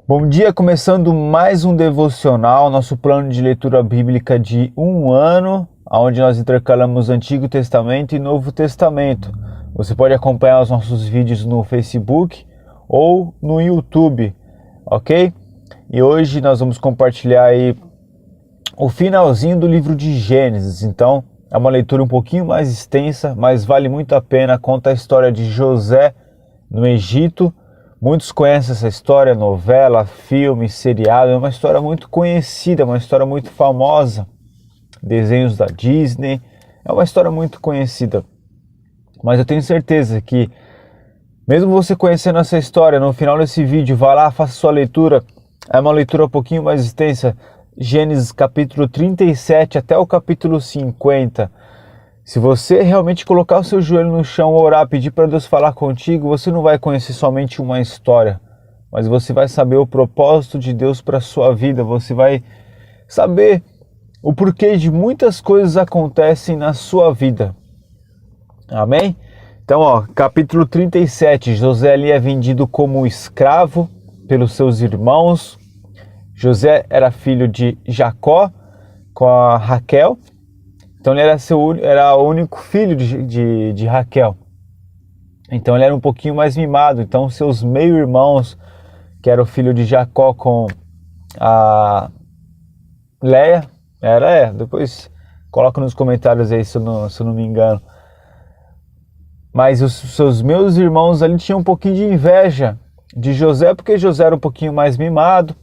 Bom dia, começando mais um devocional, nosso plano de leitura bíblica de um ano, onde nós intercalamos Antigo Testamento e Novo Testamento. Você pode acompanhar os nossos vídeos no Facebook ou no YouTube, ok? E hoje nós vamos compartilhar aí o finalzinho do livro de Gênesis. Então é uma leitura um pouquinho mais extensa, mas vale muito a pena. Conta a história de José no Egito. Muitos conhecem essa história, novela, filme, seriado, é uma história muito conhecida, uma história muito famosa, desenhos da Disney, é uma história muito conhecida. Mas eu tenho certeza que, mesmo você conhecendo essa história, no final desse vídeo, vá lá, faça sua leitura, é uma leitura um pouquinho mais extensa, Gênesis capítulo 37 até o capítulo 50. Se você realmente colocar o seu joelho no chão, orar, pedir para Deus falar contigo, você não vai conhecer somente uma história, mas você vai saber o propósito de Deus para a sua vida, você vai saber o porquê de muitas coisas acontecem na sua vida. Amém? Então, capítulo 37, José ali é vendido como escravo pelos seus irmãos. José era filho de Jacó com a Raquel. Então ele era o único filho de Raquel. Então ele era um pouquinho mais mimado. Então seus meio-irmãos, que era o filho de Jacó com a Leia, depois coloca nos comentários aí se eu não me engano. Mas os seus meus irmãos ali tinham um pouquinho de inveja de José, porque José era um pouquinho mais mimado.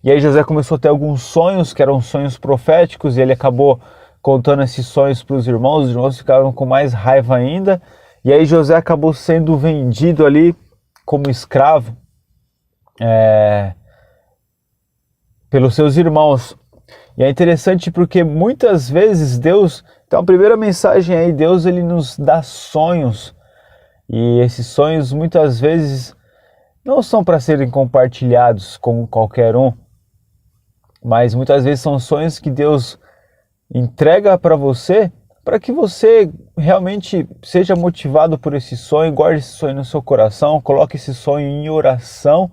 E aí José começou a ter alguns sonhos, que eram sonhos proféticos, e ele acabou contando esses sonhos para os irmãos ficaram com mais raiva ainda, e aí José acabou sendo vendido ali como escravo pelos seus irmãos. E é interessante porque muitas vezes Deus, então a primeira mensagem aí, Deus ele nos dá sonhos, e esses sonhos muitas vezes não são para serem compartilhados com qualquer um, mas muitas vezes são sonhos que Deus entrega para você, para que você realmente seja motivado por esse sonho, guarde esse sonho no seu coração, coloque esse sonho em oração,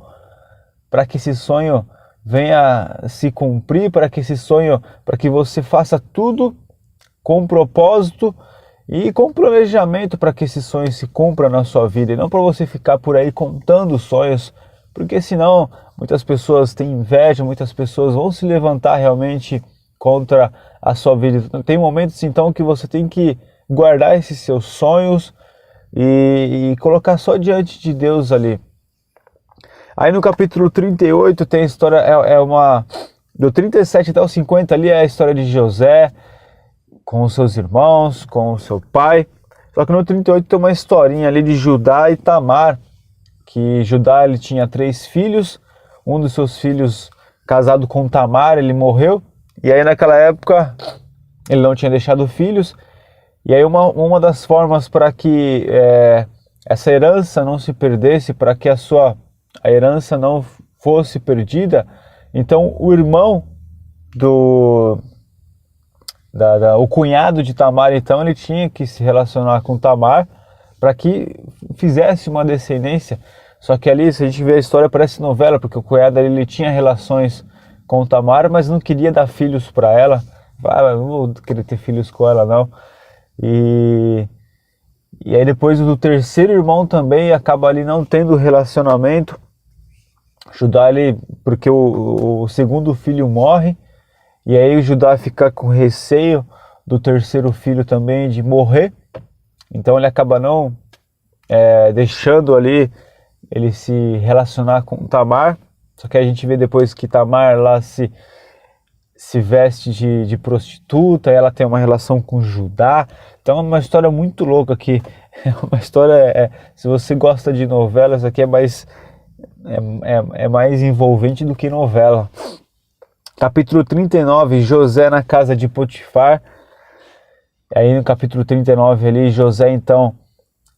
para que esse sonho venha se cumprir, para que você faça tudo com propósito e com planejamento para que esse sonho se cumpra na sua vida, e não para você ficar por aí contando sonhos, porque senão muitas pessoas têm inveja, muitas pessoas vão se levantar realmente contra a sua vida. Tem momentos então que você tem que guardar esses seus sonhos e colocar só diante de Deus ali. Aí no capítulo 38 tem a história, do 37 até o 50 ali é a história de José com os seus irmãos, com o seu pai. Só que no 38 tem uma historinha ali de Judá e Tamar, que Judá ele tinha 3 filhos, um dos seus filhos casado com Tamar, ele morreu. E aí naquela época ele não tinha deixado filhos, e aí uma das formas para que essa herança não se perdesse, para que a herança não fosse perdida, então o irmão o cunhado de Tamar, então ele tinha que se relacionar com Tamar para que fizesse uma descendência. Só que ali, se a gente vê a história, parece novela, porque o cunhado ele tinha relações com Tamar, mas não queria dar filhos para ela. Não vou querer ter filhos com ela, não. E aí depois o terceiro irmão também acaba ali não tendo relacionamento. Judá, porque o segundo filho morre, e aí o Judá fica com receio do terceiro filho também de morrer. Então ele acaba não deixando ali ele se relacionar com Tamar. Só que a gente vê depois que Tamar lá se veste de prostituta, e ela tem uma relação com Judá. Então é uma história muito louca aqui. É uma história, se você gosta de novelas, aqui é mais envolvente do que novela. Capítulo 39, José na casa de Potifar. Aí no capítulo 39 ali, José então,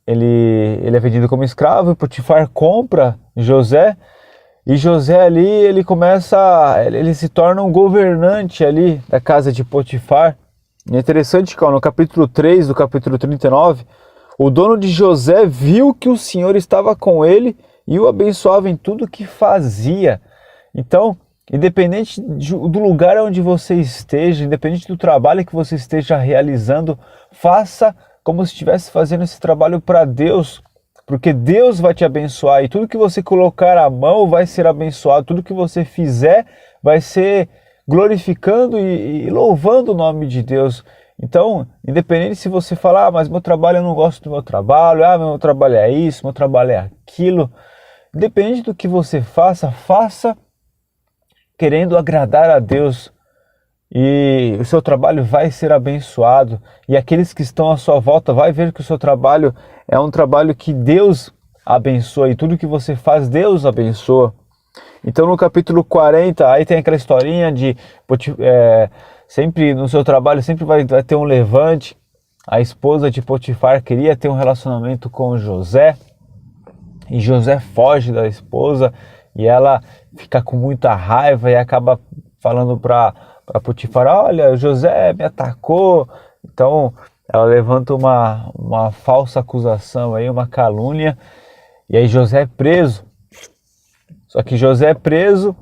ele é vendido como escravo, e Potifar compra José. E José ali, ele se torna um governante ali da casa de Potifar. E é interessante que no capítulo 3 do capítulo 39, o dono de José viu que o Senhor estava com ele e o abençoava em tudo que fazia. Então, independente do lugar onde você esteja, independente do trabalho que você esteja realizando, faça como se estivesse fazendo esse trabalho para Deus, porque Deus vai te abençoar e tudo que você colocar à mão vai ser abençoado, tudo que você fizer vai ser glorificando e louvando o nome de Deus. Então, independente se você falar, mas meu trabalho, eu não gosto do meu trabalho, meu trabalho é isso, meu trabalho é aquilo, independente do que você faça, faça querendo agradar a Deus, e o seu trabalho vai ser abençoado, e aqueles que estão à sua volta vai ver que o seu trabalho é um trabalho que Deus abençoa, e tudo que você faz, Deus abençoa. Então no capítulo 40, aí tem aquela historinha de sempre no seu trabalho sempre vai ter um levante. A esposa de Potifar queria ter um relacionamento com José, e José foge da esposa, e ela fica com muita raiva e acaba falando para Potifar, olha, José me atacou. Então ela levanta uma falsa acusação, aí, uma calúnia, e aí José é preso. Só que José é preso,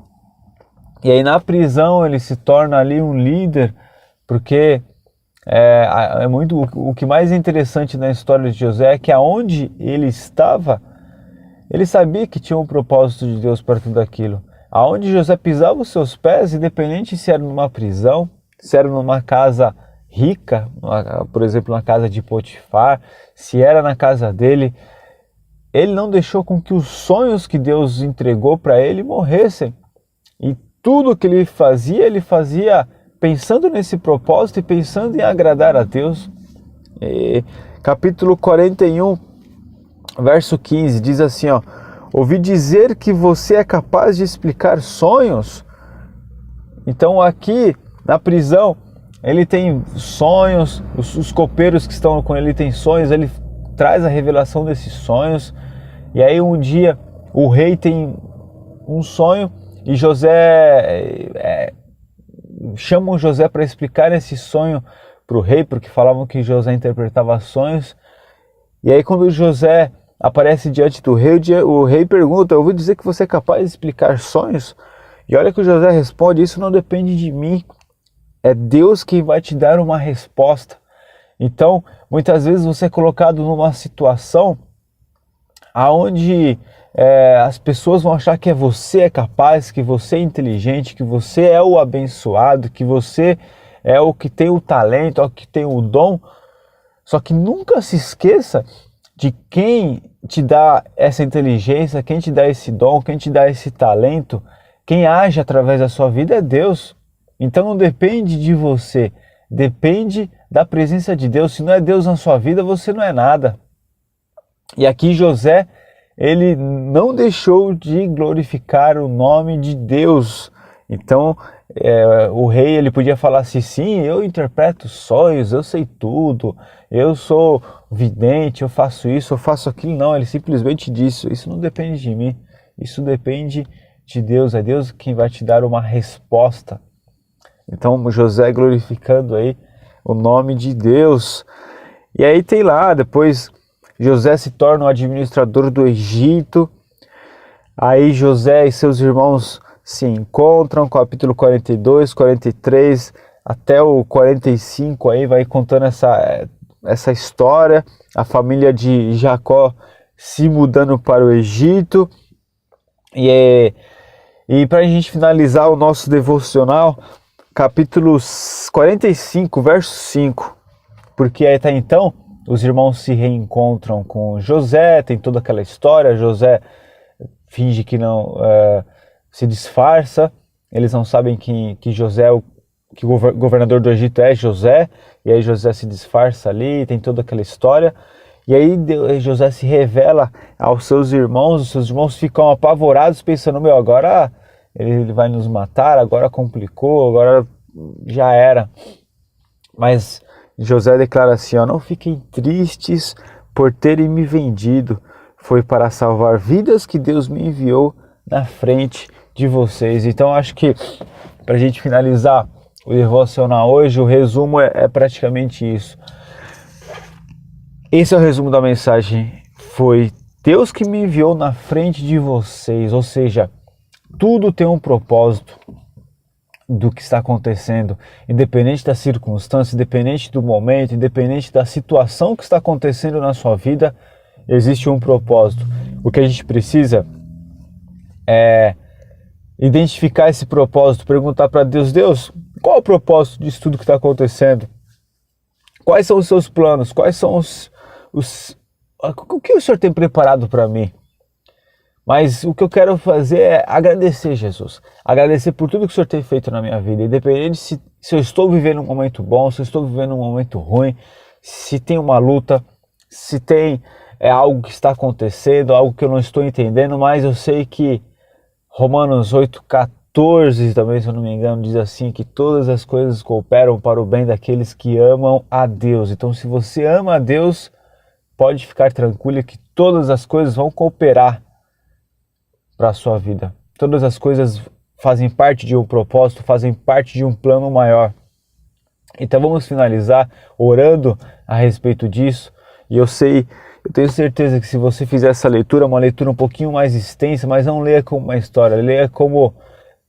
e aí na prisão ele se torna ali um líder, porque o que mais é interessante na história de José é que aonde ele estava, ele sabia que tinha um propósito de Deus para tudo aquilo. Aonde José pisava os seus pés, independente se era numa prisão, se era numa casa rica, por exemplo, na casa de Potifar, se era na casa dele, ele não deixou com que os sonhos que Deus entregou para ele morressem. E tudo que ele fazia pensando nesse propósito e pensando em agradar a Deus. Capítulo 41, verso 15, diz assim, ouvi dizer que você é capaz de explicar sonhos. Então aqui na prisão ele tem sonhos, os copeiros que estão com ele têm sonhos, ele traz a revelação desses sonhos. E aí um dia o rei tem um sonho e chamam José para explicar esse sonho para o rei, porque falavam que José interpretava sonhos. E aí quando José aparece diante do rei, o rei pergunta, eu ouvi dizer que você é capaz de explicar sonhos? E olha que o José responde, isso não depende de mim, é Deus quem vai te dar uma resposta. Então, muitas vezes você é colocado numa situação aonde as pessoas vão achar que você é capaz, que você é inteligente, que você é o abençoado, que você é o que tem o talento, é o que tem o dom. Só que nunca se esqueça de quem te dá essa inteligência, quem te dá esse dom, quem te dá esse talento, quem age através da sua vida é Deus. Então não depende de você, depende da presença de Deus. Se não é Deus na sua vida, você não é nada. E aqui José, ele não deixou de glorificar o nome de Deus. Então o rei, ele podia falar assim, sim, eu interpreto sonhos, eu sei tudo, eu sou vidente, eu faço isso, eu faço aquilo. Não, ele simplesmente disse, isso não depende de mim, isso depende de Deus, é Deus quem vai te dar uma resposta. Então José glorificando aí o nome de Deus. E aí tem lá, depois José se torna o administrador do Egito. Aí José e seus irmãos se encontram, capítulo 42, 43, até o 45, aí vai contando essa história, a família de Jacó se mudando para o Egito. E para a gente finalizar o nosso devocional, capítulo 45, verso 5, porque até então os irmãos se reencontram com José, tem toda aquela história, José finge que não, se disfarça, eles não sabem que o governador do Egito é José, e aí José se disfarça ali, tem toda aquela história, e aí José se revela aos seus irmãos, os seus irmãos ficam apavorados, pensando, agora ele vai nos matar, agora complicou, agora já era. Mas José declara assim, não fiquem tristes por terem me vendido, foi para salvar vidas que Deus me enviou na frente de vocês. Então acho que para a gente finalizar o devocional hoje, o resumo é praticamente isso. Esse é o resumo da mensagem, foi Deus que me enviou na frente de vocês, ou seja, tudo tem um propósito do que está acontecendo, independente da circunstância, independente do momento, independente da situação que está acontecendo na sua vida, existe um propósito. O que a gente precisa é identificar esse propósito, perguntar para Deus: Deus, qual é o propósito disso tudo que está acontecendo? Quais são os seus planos? Quais são o que o Senhor tem preparado para mim? Mas o que eu quero fazer é agradecer, Jesus. Agradecer por tudo que o Senhor tem feito na minha vida. Independente se eu estou vivendo um momento bom, se eu estou vivendo um momento ruim, se tem uma luta, se tem algo que está acontecendo, algo que eu não estou entendendo, mas eu sei que Romanos 8,14 também, se eu não me engano, diz assim, que todas as coisas cooperam para o bem daqueles que amam a Deus. Então, se você ama a Deus, pode ficar tranquilo que todas as coisas vão cooperar para a sua vida. Todas as coisas fazem parte de um propósito, fazem parte de um plano maior. Então vamos finalizar orando a respeito disso. E eu tenho certeza que se você fizer essa leitura, uma leitura um pouquinho mais extensa, mas não leia como uma história, leia como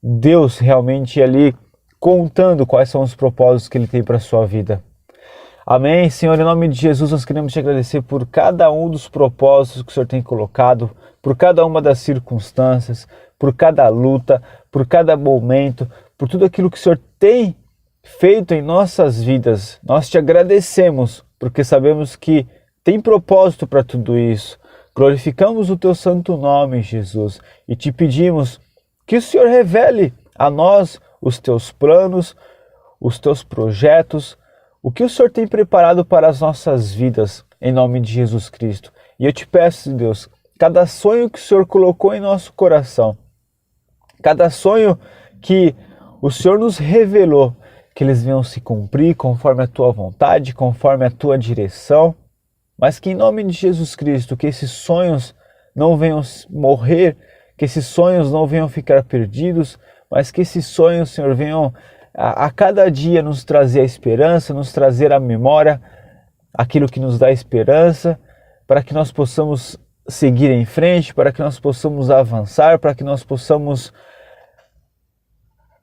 Deus realmente ali contando quais são os propósitos que Ele tem para a sua vida. Amém? Senhor, em nome de Jesus, nós queremos te agradecer por cada um dos propósitos que o Senhor tem colocado, por cada uma das circunstâncias, por cada luta, por cada momento, por tudo aquilo que o Senhor tem feito em nossas vidas. Nós te agradecemos, porque sabemos que tem propósito para tudo isso. Glorificamos o teu santo nome, Jesus, e te pedimos que o Senhor revele a nós os teus planos, os teus projetos, o que o Senhor tem preparado para as nossas vidas, em nome de Jesus Cristo. E eu te peço, Deus, cada sonho que o Senhor colocou em nosso coração, cada sonho que o Senhor nos revelou, que eles venham se cumprir conforme a tua vontade, conforme a tua direção, mas que em nome de Jesus Cristo, que esses sonhos não venham morrer, que esses sonhos não venham ficar perdidos, mas que esses sonhos, Senhor, venham a cada dia nos trazer a esperança, nos trazer a memória, aquilo que nos dá esperança, para que nós possamos seguir em frente, para que nós possamos avançar, para que nós possamos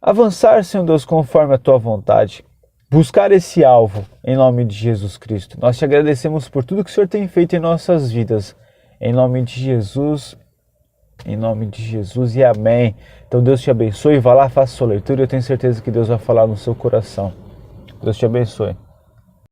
avançar, Senhor Deus, conforme a tua vontade. Buscar esse alvo, em nome de Jesus Cristo. Nós te agradecemos por tudo que o Senhor tem feito em nossas vidas. Em nome de Jesus e amém. Então Deus te abençoe, vá lá, faça sua leitura e eu tenho certeza que Deus vai falar no seu coração. Deus te abençoe.